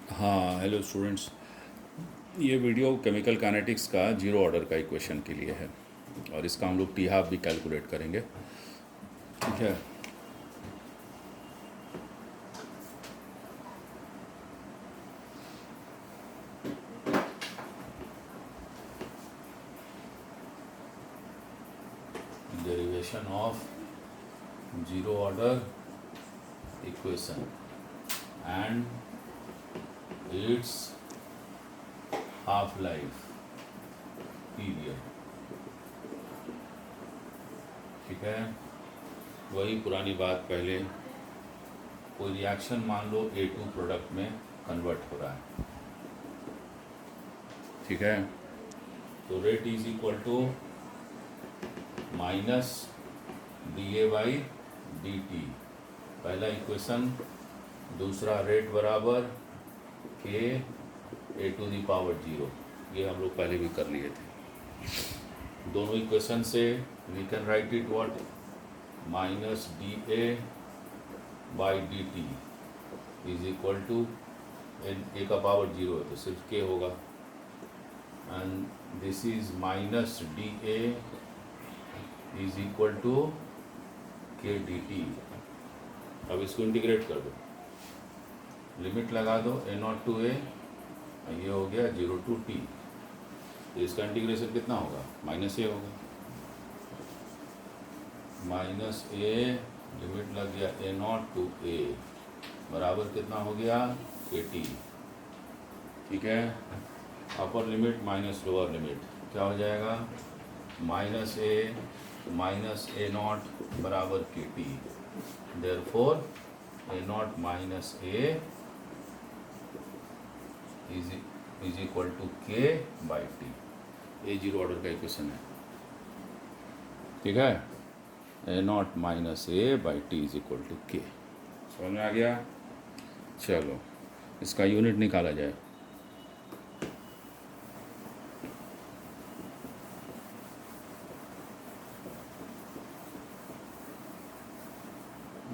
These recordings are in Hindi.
हाँ, हेलो स्टूडेंट्स। ये वीडियो केमिकल काइनेटिक्स का जीरो ऑर्डर का इक्वेशन के लिए है और इसका हम लोग टी हाफ भी कैलकुलेट करेंगे। ठीक है। Derivation of zero order equation and it's half life period. ठीक है। वही पुरानी बात, पहले कोई रिएक्शन मान लो A2 प्रोडक्ट में कन्वर्ट हो रहा है। ठीक है। तो rate is equal to minus DA/dt, पहला इक्वेशन। दूसरा रेट बराबर K A⁻0। ये हम लोग पहले भी कर लिए थे। दोनों इक्वेशन से we can write it what, minus DA/dt is equal to A का पावर 0 है तो सिर्फ K होगा, and this is minus DA is equal to K dt। अब इसको इंटीग्रेट कर दो, लिमिट लगा दो A0 to A, ये हो गया 0 to T। तो इसका इंटीग्रेशन कितना होगा, माइनस A होगा। माइनस A, लिमिट लग गया A0 to A, बराबर कितना हो गया KT। ठीक है। Upper limit minus lower limit क्या हो जाएगा, माइनस A माइनस A0 बराबर KT। Therefore A0 minus A is equal to K/T। ये जीरो ऑर्डर का इक्वेशन है। ठीक है। A0 minus A/T is equal to K। समझ में आ गया। चलो इसका यूनिट निकाला जाए।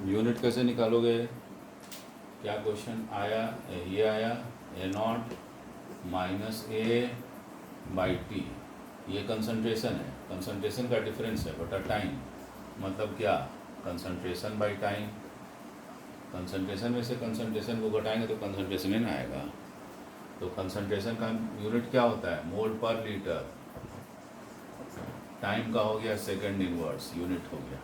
यूनिट कैसे निकालोगे, क्या क्वेश्चन आया, ये आया A0 माइनस A/T। ये कंसंट्रेशन है, कंसंट्रेशन का डिफरेंस है बटा टाइम। मतलब क्या, कंसंट्रेशन बाई टाइम। कंसंट्रेशन में से कंसंट्रेशन को घटाएंगे तो कंसंट्रेशन ही ना आएगा। तो कंसंट्रेशन का यूनिट क्या होता है, मोल पर लीटर। टाइम का हो गया सेकंड इनवर्स, यूनिट हो गया।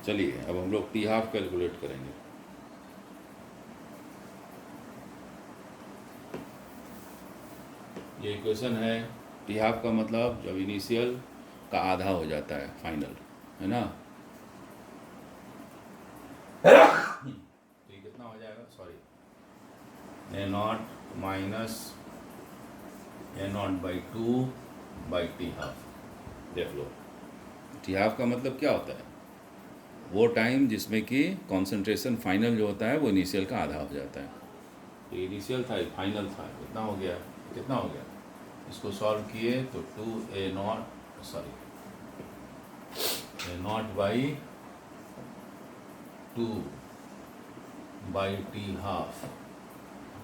चलिए अब हम लोग टी हाफ कैलकुलेट करेंगे। ये इक्वेशन है। टी हाफ का मतलब जब इनिशियल का आधा हो जाता है फाइनल, है ना। तो ये कितना हो जाएगा, sorry, A0 minus A0/2/T half. देख लो, टी हाफ का मतलब क्या होता है, वो टाइम जिसमें कि कॉन्सेंट्रेशन फाइनल जो होता है वो इनिशियल का आधा हो जाता है। तो इनिशियल था, फाइनल था, कितना हो गया, कितना हो गया। इसको सॉल्व किए तो 2A0 सॉरी A0/2/T हाफ।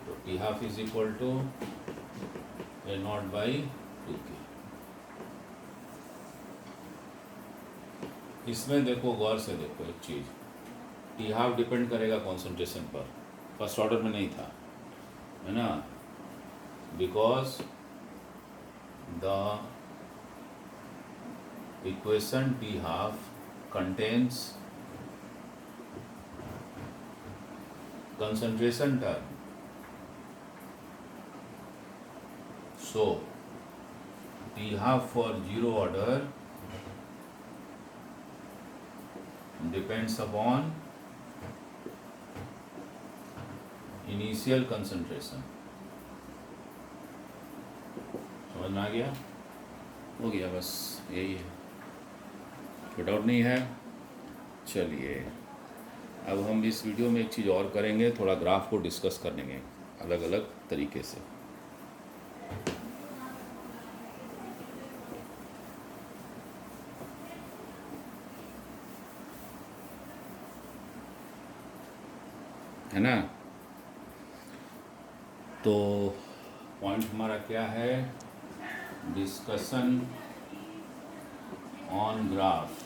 तो T half is equal to A0/2K। इसमें देखो, गौर से देखो एक चीज़, टी हाफ डिपेंड करेगा कॉन्सेंट्रेशन पर, फर्स्ट ऑर्डर में नहीं था, है ना। Because the equation T half contains concentration term, so T half for zero order depends upon initial concentration। समझ में आ गया, हो गया, बस यही है, कोई डाउट नहीं है। चलिए अब हम इस वीडियो में एक चीज़ और करेंगे, थोड़ा ग्राफ को डिस्कस करेंगे अलग अलग तरीके से। है ना। तो पॉइंट हमारा क्या है, discussion on graph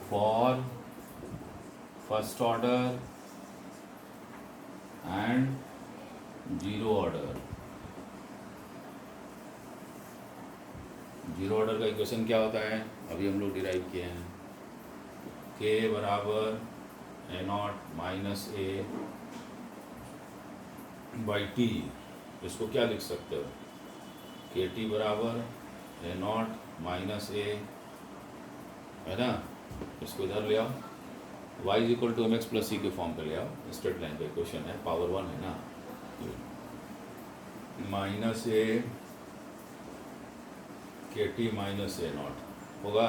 for first order and zero order. Zero order का इक्वेशन क्या होता है, अभी हम लोग डिराइव किए हैं, k बराबर A naught minus A by T. इसको क्या लिख सकते हो, के टी बराबर ए नॉट माइनस ए, है ना। इसको इधर ले आओ, y is equal to M X plus C के फॉर्म पे ले आओ, स्ट्रेट लाइन का इक्वेशन है, पावर 1 है ना, माइनस ए के टी माइनस ए नॉट होगा,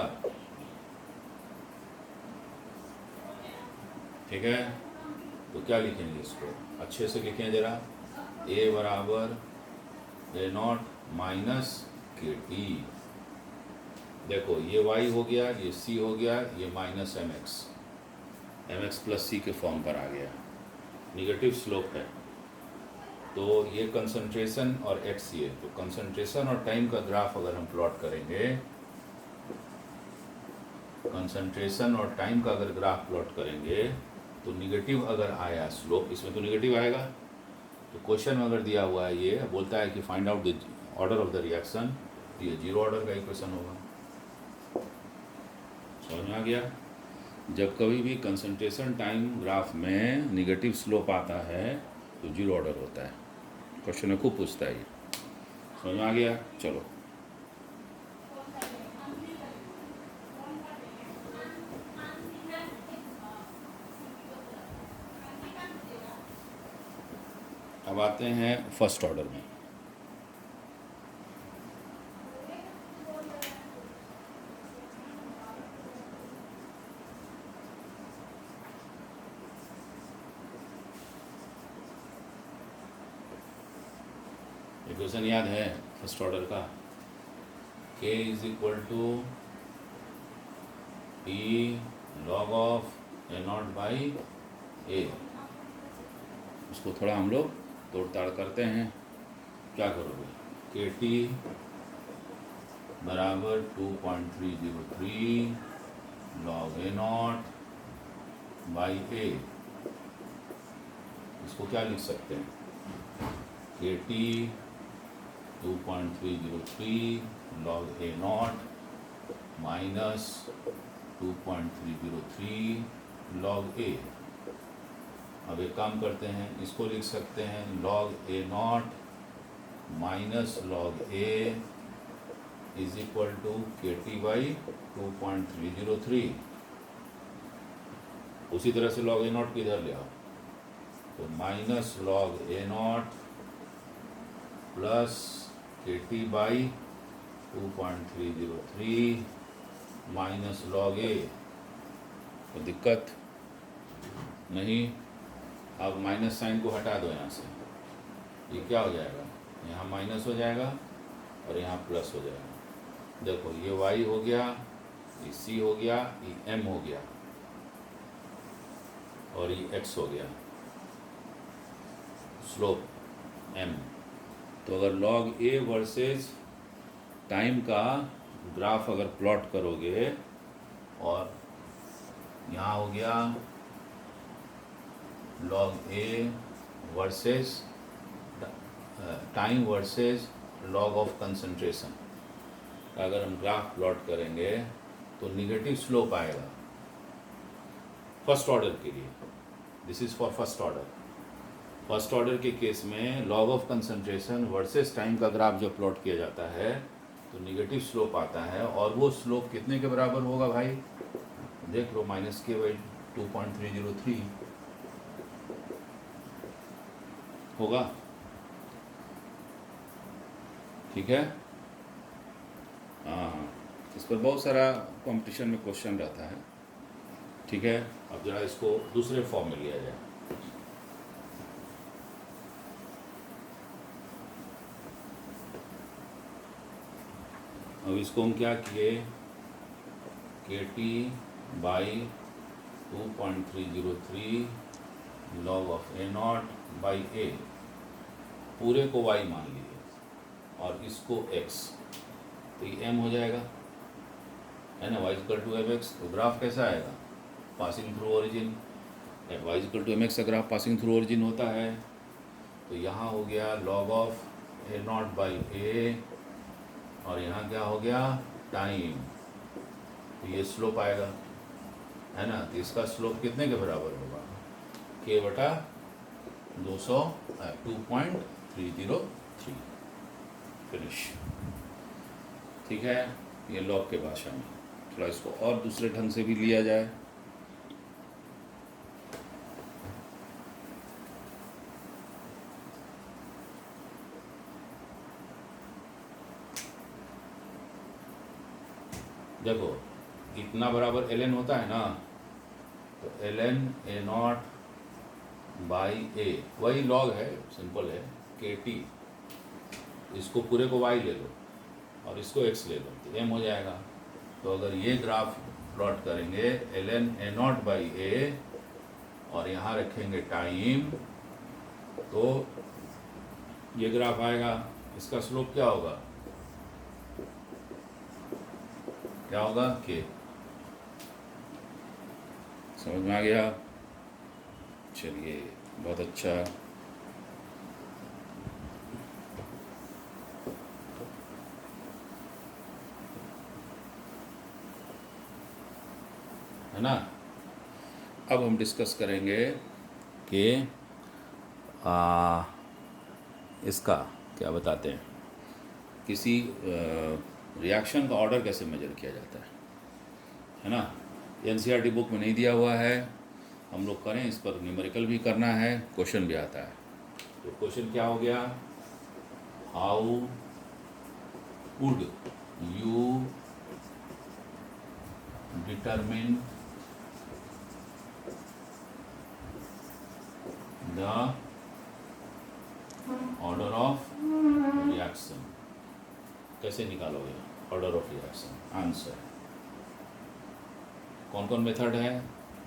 ठीक है। तो क्या लिखेंगे इसको, अच्छे से लिखें जरा, a बराबर ए नॉट माइनस के टी। देखो ये y हो गया, ये c हो गया, ये minus M X plus C के फॉर्म पर आ गया, निगेटिव स्लोप है। तो ये कंसंट्रेशन और x ये, तो कंसंट्रेशन और टाइम का ग्राफ अगर हम प्लॉट करेंगे, कंसंट्रेशन और टाइम का अगर ग्राफ प्लॉट करेंगे तो निगेटिव अगर आया स्लोप, इसमें तो निगेटिव आएगा। तो क्वेश्चन में अगर दिया हुआ है, ये बोलता है कि find out the order of the reaction, तो ये जीरो ऑर्डर का इक्वेशन होगा। समझ में आ गया। जब कभी भी कंसंट्रेशन टाइम ग्राफ में निगेटिव स्लोप आता है तो जीरो ऑर्डर होता है। क्वेश्चन में खूब पूछता है ये, समझ में आ गया। चलो अब आते हैं फर्स्ट ऑर्डर में। इक्वेशन याद है फर्स्ट ऑर्डर का, k is equal to T log of A naught by A. उसको थोड़ा हम लोग तोड़ ताड़ करते हैं। क्या करोगे, के टी बराबर 2.303 log A naught by A. इसको क्या लिख सकते हैं, K T 2.303 log A naught minus 2.303 log A. अब एक काम करते हैं, इसको लिख सकते हैं log A naught minus log A is equal to K T by 2.303। उसी तरह से लॉग ए नॉट को इधर ले आओ, तो minus log A not plus के टी बाई 2.303 माइनस लॉग ए। तो दिक्कत नहीं। अब माइनस साइन को हटा दो यहाँ से, ये क्या हो जाएगा, यहाँ माइनस हो जाएगा और यहाँ प्लस हो जाएगा। देखो ये y हो गया, ये c हो गया, ये m हो गया और ये x हो गया, स्लोप m। तो अगर log a वर्सेस टाइम का ग्राफ अगर प्लॉट करोगे, और यहाँ हो गया log a versus time versus log of concentration, अगर हम ग्राफ प्लॉट करेंगे तो निगेटिव स्लोप आएगा फर्स्ट ऑर्डर के लिए। This is for first order. First order के केस में log of concentration versus time का ग्राफ जब प्लॉट किया जाता है तो निगेटिव स्लोप आता है, और वो स्लोप कितने के बराबर होगा भाई, देख लो, माइनस के बाई 2.303 होगा, ठीक है। हाँ, इस पर बहुत सारा कंपटीशन में क्वेश्चन रहता है, ठीक है। अब जरा इसको दूसरे फॉर्म में लिया जाए। अब इसको हम क्या किए, K T by 2.303 log of a naught by A, पूरे को y मान लीजिए और इसको x, तो ये m हो जाएगा, है ना, y equal to M X. तो ग्राफ कैसा आएगा, passing through origin, y equal to M X का ग्राफ पासिंग थ्रू ओरिजिन होता है। तो यहाँ हो गया log of A naught by A, और यहाँ क्या हो गया, टाइम, तो ये स्लोप आएगा, है ना। तो इसका स्लोप कितने के बराबर होगा, k बटा 2.303। फिनिश। ठीक है, ये लॉग के भाषा में। थोड़ा इसको और दूसरे ढंग से भी लिया जाए। देखो, इतना बराबर ln होता है ना, तो ln a नॉट बाई ए, वही लॉग है, सिंपल है, kt, इसको पूरे को y ले लो और इसको x ले लो, तो m हो जाएगा। तो अगर ये ग्राफ प्लॉट करेंगे ln a naught by A और यहाँ रखेंगे टाइम, तो ये ग्राफ आएगा। इसका स्लोप क्या होगा, क्या होगा, k। समझ में आ गया। चलिए, बहुत अच्छा। है ना। अब हम डिस्कस करेंगे कि इसका क्या बताते हैं, किसी रिएक्शन का ऑर्डर कैसे मेजर किया जाता है ना। एनसीईआरटी बुक में नहीं दिया हुआ है, हम लोग करें, इस पर न्यूमेरिकल भी करना है, क्वेश्चन भी आता है। तो क्वेश्चन क्या हो गया, how would you determine the order of reaction, कैसे निकालोगे ऑर्डर ऑफ रिएक्शन। आंसर, कौन कौन मेथड है,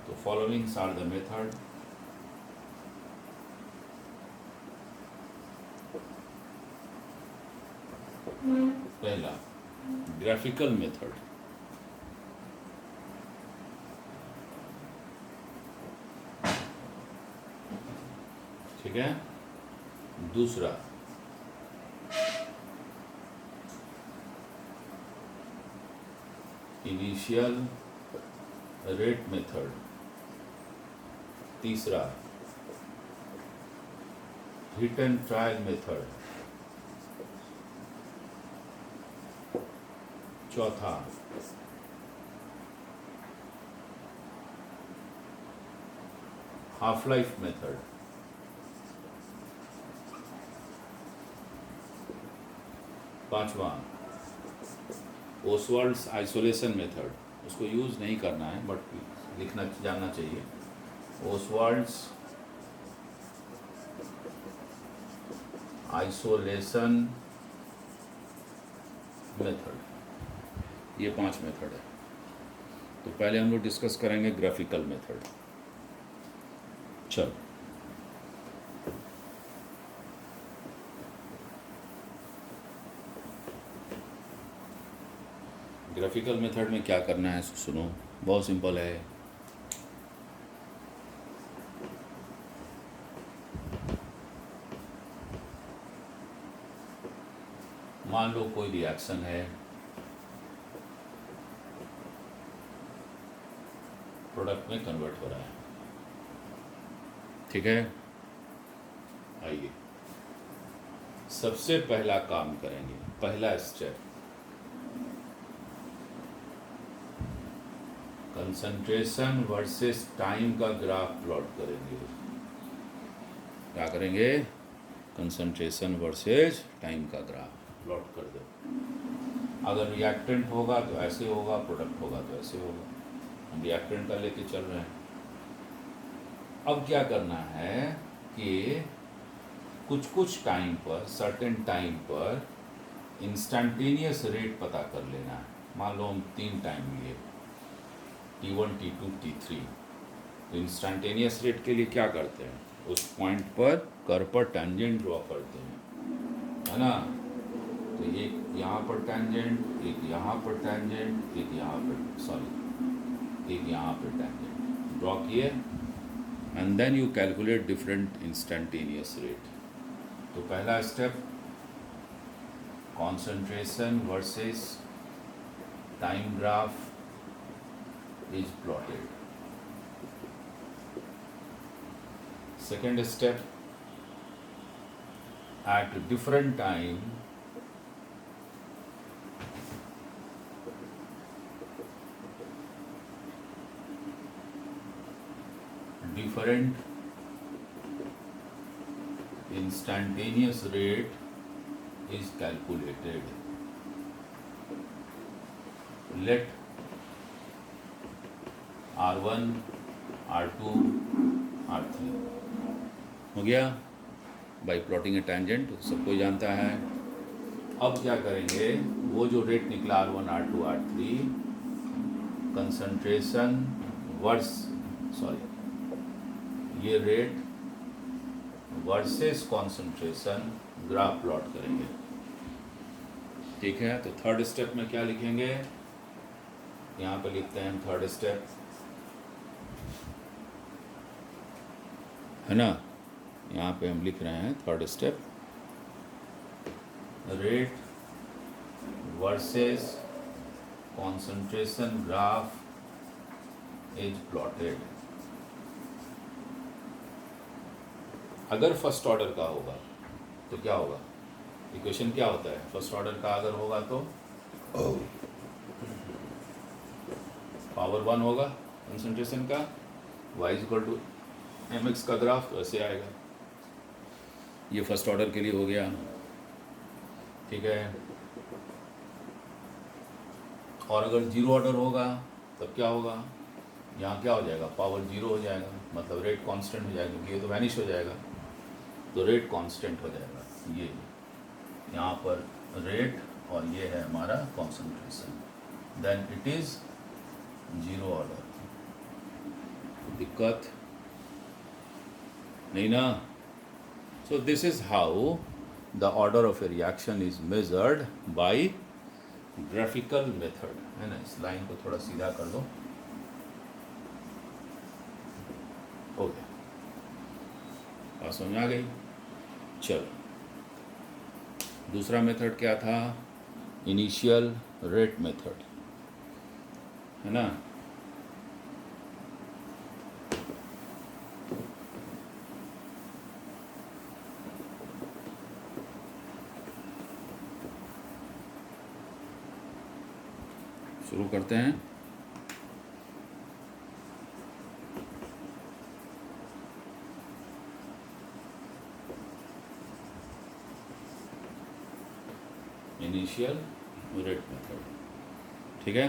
तो फॉलोइंग्स आर द मेथड। पहला, ग्राफिकल मेथड, ठीक है। दूसरा, इनिशियल रेट मेथड। तीसरा, हिट एंड ट्रायल मेथड। चौथा, हाफ लाइफ मेथड। पांचवा, ओसवाल्ड्स आइसोलेशन मेथड, उसको यूज़ नहीं करना है बट लिखना जानना चाहिए। ओसवाल्ड्स आइसोलेशन मेथड, ये 5 मेथड है। तो पहले हम लोग डिस्कस करेंगे ग्राफिकल मेथड। चलो, ग्राफिकल मेथड में क्या करना है सुनो, बहुत सिंपल है। मान लो कोई रिएक्शन है, प्रोडक्ट में कन्वर्ट हो रहा है, ठीक है। आइए, सबसे पहला काम करेंगे, पहला स्टेप, कंसंट्रेशन वर्सेस टाइम का ग्राफ प्लॉट करेंगे। क्या करेंगे, कंसंट्रेशन वर्सेस टाइम का ग्राफ प्लॉट कर दो। अगर रिएक्टेंट होगा तो ऐसे होगा, प्रोडक्ट होगा तो ऐसे होगा। हम रिएक्टेंट का लेके चल रहे हैं। अब क्या करना है कि कुछ कुछ टाइम पर, सर्टेन टाइम पर इंस्टेंटेनियस रेट पता कर लेना है। मान लो हम 3 टाइम लिए, T1, T2, T3, तो इंस्टेंटेनियस रेट के लिए क्या करते हैं, उस पॉइंट पर कर्व पर टेंजेंट ड्रॉ करते हैं, है ना। तो एक यहाँ पर टेंजेंट, एक यहाँ पर टेंजेंट, एक यहाँ पर एक यहाँ पर टेंजेंट ड्रॉ किए, and then you calculate different instantaneous rate. तो पहला step concentration versus time graph is plotted. Second step, at different time different instantaneous rate is calculated. Let R1, R2, R3 हो गया बाई प्लॉटिंग ए टेंजेंट, सबको जानता है। अब क्या करेंगे, वो जो रेट निकला R1, R2, R3, कंसंट्रेशन ये rate versus concentration graph plot करेंगे। ठीक है, तो थर्ड स्टेप में क्या लिखेंगे, यहाँ पे लिखते हैं हम थर्ड स्टेप, है ना। यहाँ पे हम लिख रहे हैं third step, rate versus concentration graph is plotted. अगर फर्स्ट ऑर्डर का होगा तो क्या होगा, इक्वेशन क्या होता है, फर्स्ट ऑर्डर का अगर होगा तो पावर 1 होगा कंसंट्रेशन का, y = mx का ग्राफ तो ऐसे आएगा। ये फर्स्ट ऑर्डर के लिए हो गया, ठीक है। और अगर जीरो ऑर्डर होगा तब क्या होगा, यहाँ क्या हो जाएगा, पावर 0 हो जाएगा, मतलब रेट कांस्टेंट हो जाएगा, क्योंकि ये तो वैनिश हो जाएगा, तो रेट कांस्टेंट हो जाएगा। ये यहाँ पर रेट और ये है हमारा concentration, then it is zero order. दिक्कत नहीं ना। So this is how the order of a reaction is measured by graphical method, है ना। इस लाइन को थोड़ा सीधा कर दो, हो गया, बात समझ आ गई। चलो, दूसरा मेथड क्या था, इनिशियल रेट मेथड, है ना। शुरू करते हैं। इनिशियल रेट मेथड, ठीक है,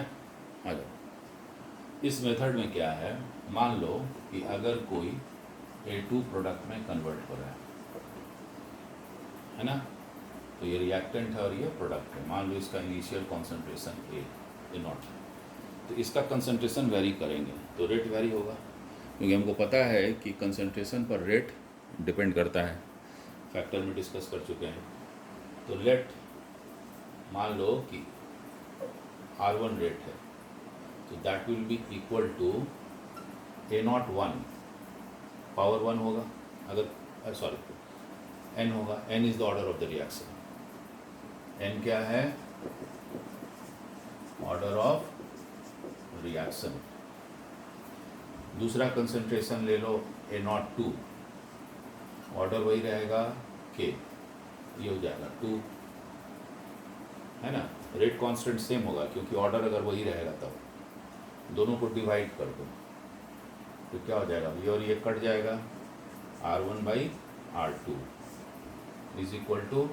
आ जाओ। इस मेथड में क्या है, मान लो कि अगर कोई A2 प्रोडक्ट में कन्वर्ट हो रहा है ना, तो ये रिएक्टेंट है और ये प्रोडक्ट है। मान लो इसका इनिशियल कॉन्सेंट्रेशन A नॉट, तो इसका कंसंट्रेशन वेरी करेंगे तो रेट वेरी होगा, क्योंकि हमको पता है कि कंसंट्रेशन पर रेट डिपेंड करता है, फैक्टर में डिस्कस कर चुके हैं। तो लेट मान लो कि R1 रेट है, तो that will be equal to A01, power 1 होगा, अगर सॉरी n होगा, n is the order of the reaction, n क्या है, ऑर्डर ऑफ रिएक्शन। दूसरा कंसंट्रेशन ले लो A02, ऑर्डर वही रहेगा K, ये हो जाएगा 2, है ना। रेट कांस्टेंट सेम होगा, क्योंकि ऑर्डर अगर वही रहेगा तब दोनों को डिवाइड कर दो तो क्या हो जाएगा, ये और ये कट जाएगा, R1/R2 is equal to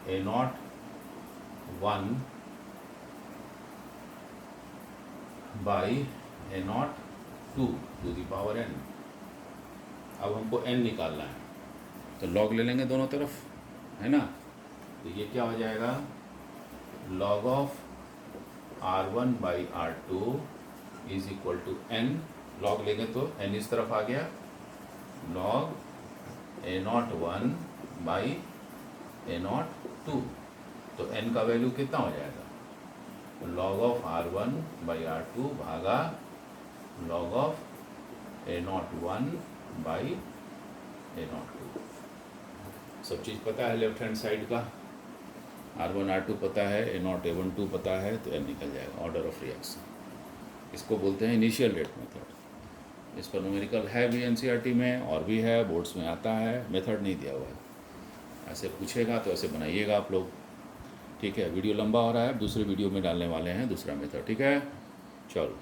A01 by A02 to the power n। अब हमको n निकालना है, तो लॉग ले लेंगे दोनों तरफ, है ना। तो ये क्या हो जाएगा, log of R1/R2 is equal to n, log लेंगे तो एन इस तरफ आ गया, लॉग a01 बाई a02, तो n का वैल्यू कितना हो जाएगा, log of r1 by r2 भागा log of a01 by a02। सब चीज़ पता है लेफ्ट हैंड साइड का, r1 r2 पता है, a0 a12 पता है, तो n निकल जाएगा, ऑर्डर ऑफ रिएक्शन। इसको बोलते हैं इनिशियल रेट मेथड। इस पर न्यूमेरिकल है भी एनसीईआरटी में और भी है, बोर्ड्स में आता है, मेथड नहीं दिया हुआ है। ऐसे पूछेगा तो ऐसे बनाइएगा आप लोग, ठीक है। वीडियो लंबा हो रहा है, दूसरे वीडियो में डालने वाले हैं दूसरा मेथड, ठीक है। चलो।